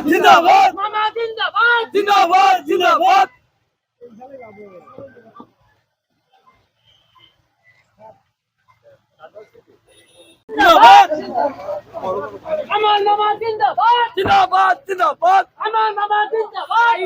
जिंदाबाद मामा जिंदाबाद जिंदाबाद जिंदाबाद अमर मामा जिंदाबाद जिंदाबाद जिंदाबाद अमर मामा जिंदाबाद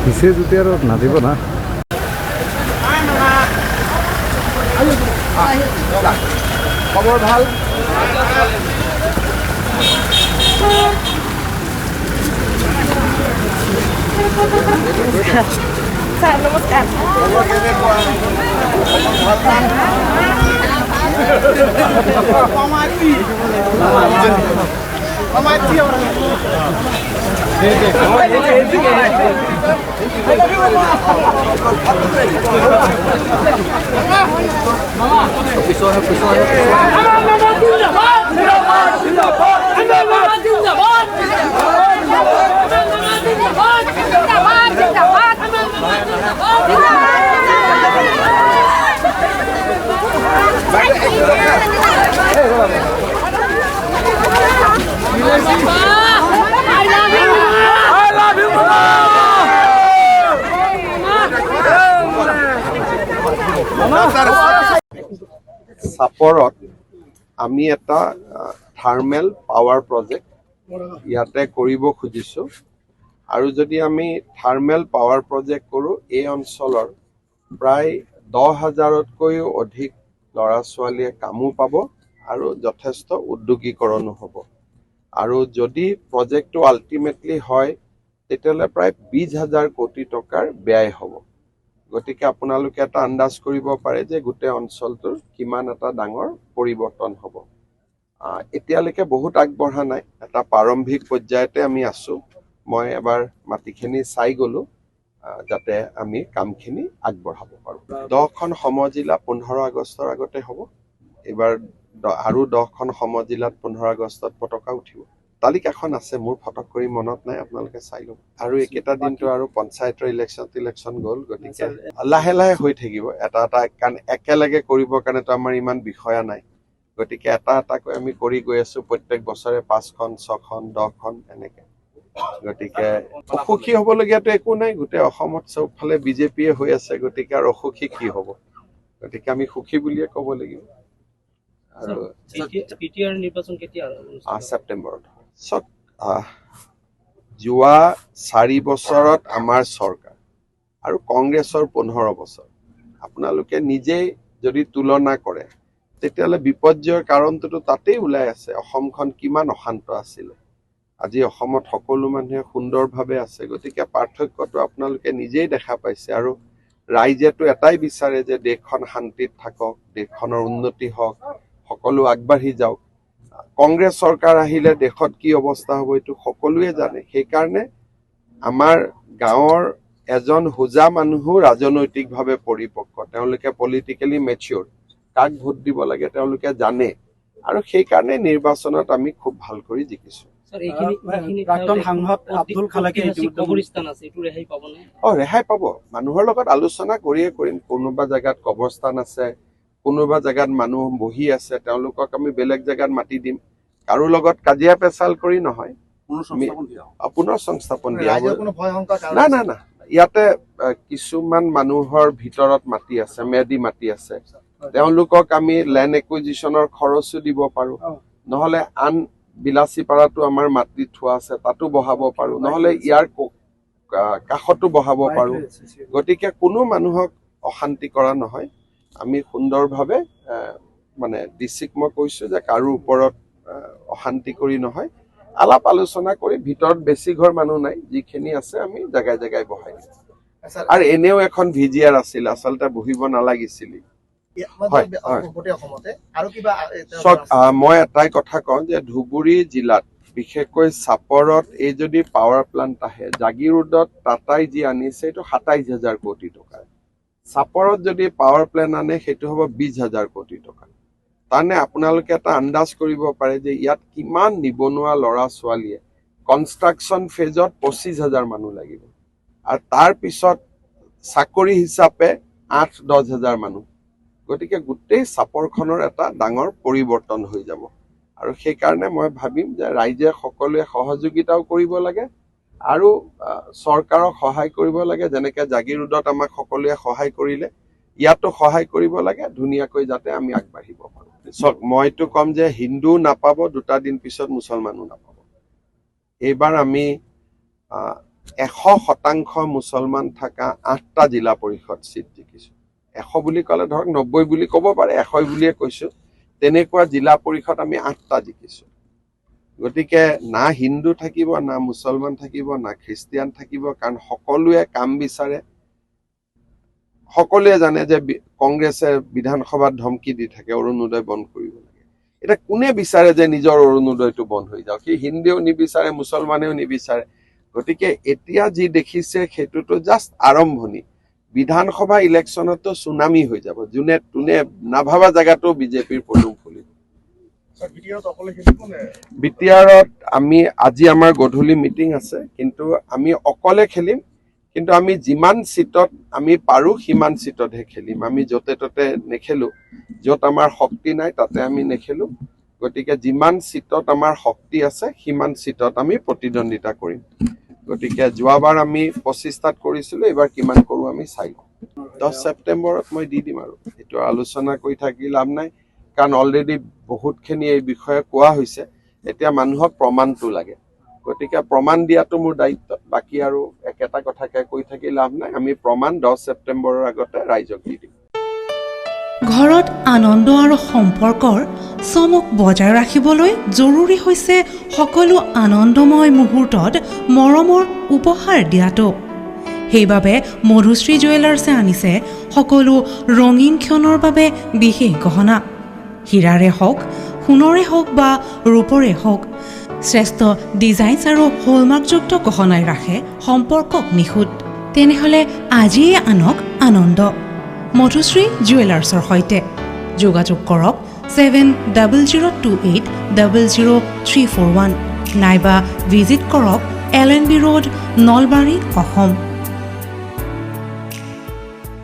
পিছে যদি আৰু নাদিব না খবৰ ভাল স্যাৰ নমস্কাৰ সাপৰত আমি এটা থাৰ্মেল পাৱাৰ প্ৰজেক্ট ইয়াতে কৰিব খুজিছোঁ আৰু যদি আমি থাৰ্মেল পাৱাৰ প্ৰজেক্ট কৰোঁ এই অঞ্চলৰ প্ৰায় 10,000তকৈও অধিক ল'ৰা ছোৱালীয়ে কামো পাব আৰু যথেষ্ট উদ্যোগীকৰণো হ'ব আৰু যদি প্ৰজেক্টটো আল্টিমেটলি হয় তেতিয়াহ'লে প্ৰায় 20,000 কোটি টকাৰ ব্যয় হ'ব গতিকে আপোনালোকে এটা আন্দাজ কৰিব পাৰে যে গোটেই অঞ্চলটোৰ কিমান এটা ডাঙৰ পৰিৱৰ্তন হ'ব এতিয়ালৈকে বহুত আগবঢ়া নাই এটা প্ৰাৰম্ভিক পৰ্যায়তে আমি আছো মই এবাৰ মাটিখিনি চাই গলো যাতে আমি কামখিনি আগবঢ়াব পাৰোঁ 10খন সমজিলা 15 আগষ্টৰ আগতে হ'ব এবাৰ আৰু 10খন সমজিলাত 15 আগষ্টত পতাকা উঠিব তালিকাখন আছে মোৰ ফটক কৰি মনত নাই আপোনালোকে চাই লওক আৰু একেটা দিনটো আৰু পঞ্চায়তৰ ইলেকশ্যন গ'ল গতিকে লাহে লাহে হৈ থাকিব এটা এটা কাৰণ একেলগে কৰিবৰ কাৰণেতো আমাৰ ইমান বিষয়া নাই গতিকে এটা এটাকৈ আমি কৰি গৈ আছো প্ৰত্যেক বছৰে 5খন 6খন 10খন এনেকে গতিকে অসুখী হ'বলগীয়াতো একো নাই গোটেই অসমত চবফালে বিজেপিয়ে হৈ আছে গতিকে আৰু অসুখী কি হ'ব গতিকে আমি সুখী বুলিয়ে ক'ব লাগিব আৰু পিটিআৰ নিৰ্বাচন কেতিয়া ছেপ্টেম্বৰত যোৱা 4 বছৰত আমাৰ চৰকাৰ আৰু কংগ্ৰেছৰ 15 বছৰ আপোনালোকে নিজেই যদি তুলনা কৰে তেতিয়াহ'লে বিপৰ্যয়ৰ কাৰণটোতো তাতেই ওলাই আছে অসমখন কিমান অশান্ত আছিলে আজি অসমত সকলো মানুহে সুন্দৰভাৱে আছে গতিকে পাৰ্থক্যটো আপোনালোকে নিজেই দেখা পাইছে আৰু ৰাইজেতো এটাই বিচাৰে যে দেশখন শান্তিত থাকক দেশখনৰ উন্নতি হওক সকলো আগবাঢ়ি যাওক কংগ্ৰেছ চৰকাৰ আহিলে দেশত কি অৱস্থা হ'ব এইটো সকলোৱে জানে সেইকাৰণে আমাৰ গাঁৱৰ এজন হোজা মানুহো ৰাজনৈতিকভাৱে পৰিপক্ক তেওঁলোকে পলিটিকেলি মেচিউৰ কাক ভোট দিব লাগে তেওঁলোকে জানে আৰু সেইকাৰণে নিৰ্বাচনত আমি খুব ভাল কৰি জিকিছো স্যাৰ এইখিনি প্ৰাক্তন সাংসদ আব্দুল খালাকে কবৰস্থান আছে এইটো ৰেহাই পাবনে? ৰেহাই পাব। মানুহৰ লগত আলোচনা কৰিয়ে কৰিম। কোনোবা জেগাত কবৰস্থান আছে, কোনোবা জেগাত মানুহ বহি আছে, তেওঁলোকক আমি বেলেগ জেগাত মাতি দিম। কাৰো লগত কাজিয়া পেচাল কৰি নহয়, পুনৰ সংস্থাপন দিয়া হ'ব। না ইয়াতে কিছুমান মানুহৰ ভিতৰত মাটি আছে, ম্যাদী মাটি আছে, তেওঁলোকক আমি লেণ্ড একুইজিশ্যনৰ খৰচো দিব পাৰো, নহলে আন বিলাচীপাৰাটো আমাৰ মাটি থোৱা আছে তাতো বহাব পাৰো, নহলে ইয়াৰ কাষতো বহাব পাৰো। গতিকে কোনো মানুহক অশান্তি কৰা নহয়। আমি সুন্দৰভাৱে মানে ডিচিক মই কৈছো যে কাৰো ওপৰত অশান্তি কৰি নহয়, আলাপ আলোচনা কৰি ভিতৰত বেছি ঘৰ মানুহ নাই, যিখিনি আছে আমি জেগাই জেগাই বহাই দিম। আৰু এনেও এখন VGR আছিল, আচলতে বহিব নালাগিছিল। মই এটাই কথা কওঁ যে ধুবুৰী জিলাত বিশেষকৈ চাপৰত এই যদি পাৱাৰ প্লান্ট আহে, জাগিৰোডত টাটাই যি আনিছে এইটো ২৭,০০০ কোটি টকা, চাপৰত যদি পাৱাৰ প্লেণ্ট আনে সেইটো হ'ব ২০,০০০ কোটি টকা। তাৰমানে আপোনালোকে এটা আন্দাজ কৰিব পাৰে যে ইয়াত কিমান নিবনুৱা ল'ৰা ছোৱালীয়ে কনষ্ট্ৰাকশ্যন ফেজত ২৫,০০০ মানুহ লাগিব, আৰু তাৰ পিছত চাকৰি হিচাপে ৮-১০,০০০ মানুহ। গতিকে গোটেই চাপৰখনৰ এটা ডাঙৰ পৰিৱৰ্তন হৈ যাব। আৰু সেইকাৰণে মই ভাবিম যে ৰাইজে সকলোৱে সহযোগিতাও কৰিব লাগে আৰু চৰকাৰক সহায় কৰিব লাগে। যেনেকে জাগিৰোডত আমাক সকলোৱে সহায় কৰিলে, ইয়াতো সহায় কৰিব লাগে, ধুনীয়াকৈ যাতে আমি আগবাঢ়িব পাৰো। মইতো কম যে হিন্দু নাপাব, ২টা দিন পিছত মুছলমানো নাপাব। এইবাৰ আমি ১০০% মুছলমান থকা ৮টা জিলা পৰিষদ চিট জিকিছো। ১০০ বুলি ক'লে ধৰক ৯০ বুলি ক'ব পাৰে, ১০০ বুলিয়ে কৈছো। তেনেকুৱা জিলা পৰিষদ আমি ৮টা জিকিছো। গতিকে না হিন্দু থাকিব, না মুছলমান থাকিব, না খ্ৰীষ্টিয়ান থাকিব, কাৰণ সকলোৱে কাম বিচাৰে। সকলোৱে জানে যে কংগ্ৰেছে বিধানসভাত ধমকি দি থাকে অৰুণোদয় বন্ধ কৰিব লাগে। এতিয়া কোনে বিচাৰে যে নিজৰ অৰুণোদয়টো বন্ধ হৈ যাওক? সি হিন্দুৱেও নিবিচাৰে, মুছলমানেও নিবিচাৰে। গতিকে এতিয়া যি দেখিছে সেইটোতো জাষ্ট আৰম্ভণি। বিধানসভা ইলেকশ্যনতো চুনামি হৈ যাব, যোনে তোনে নাভাবা জেগাতো বিজেপিৰ পদুম ফুলিব। বিটিআৰত আমি আজি আমাৰ গধূলি মিটিং আছে, কিন্তু আমি অকলে খেলিম। কিন্তু আমি যিমান চিটত আমি পাৰো সিমান চিটতহে খেলিম। আমি য'তে ত'তে নেখেলো, য'ত আমাৰ শক্তি নাই তাতে আমি নেখেলো। গতিকে যিমান চিটত আমাৰ শক্তি আছে সিমান চিটত আমি প্ৰতিদ্বন্দ্বিতা কৰিম। গতিকে যোৱাবাৰ আমি ২৫টাত কৰিছিলো, এইবাৰ কিমান কৰো আমি চাই লওঁ। ১০ ছেপ্টেম্বৰত মই দি দিম। আৰু এইটো আলোচনা কৰি থাকি লাভ নাই, কাৰণ অলৰেডি বহুতখিনি এই বিষয়ে কোৱা হৈছে। এতিয়া মানুহক প্ৰমাণটো লাগে, গতিকে প্ৰমাণ দিয়াটো মোৰ দায়িত্ব। বাকী আৰু একেটা কথাকে কৈ থাকি লাভ নাই। আমি প্ৰমাণ ১০ ছেপ্টেম্বৰৰ আগতে ৰাইজক দি দিম। ঘৰত আনন্দ আৰু সম্পৰ্কৰ চমক বজাই ৰাখিবলৈ জৰুৰী হৈছে সকলো আনন্দময় মুহূৰ্তত মৰমৰ উপহাৰ দিয়াটো। সেইবাবে মধুশ্ৰী জুৱেলাৰ্ছে আনিছে সকলো ৰঙীন ক্ষণৰ বাবে বিশেষ গহনা। হীৰাৰে হওক, সোণৰে হওক বা ৰূপৰে হওক, শ্ৰেষ্ঠ ডিজাইনছ আৰু হলমাৰ্কযুক্ত গহনাই ৰাখে সম্পৰ্কক নিখুঁত। তেনেহ'লে আজিয়ে আনক আনন্দ মধুশ্ৰী জুৱেলাৰ্ছৰ সৈতে। যোগাযোগ কৰক 7002800341 নাইবা ভিজিট কৰক LNB ৰোড, নলবাৰী, অসম।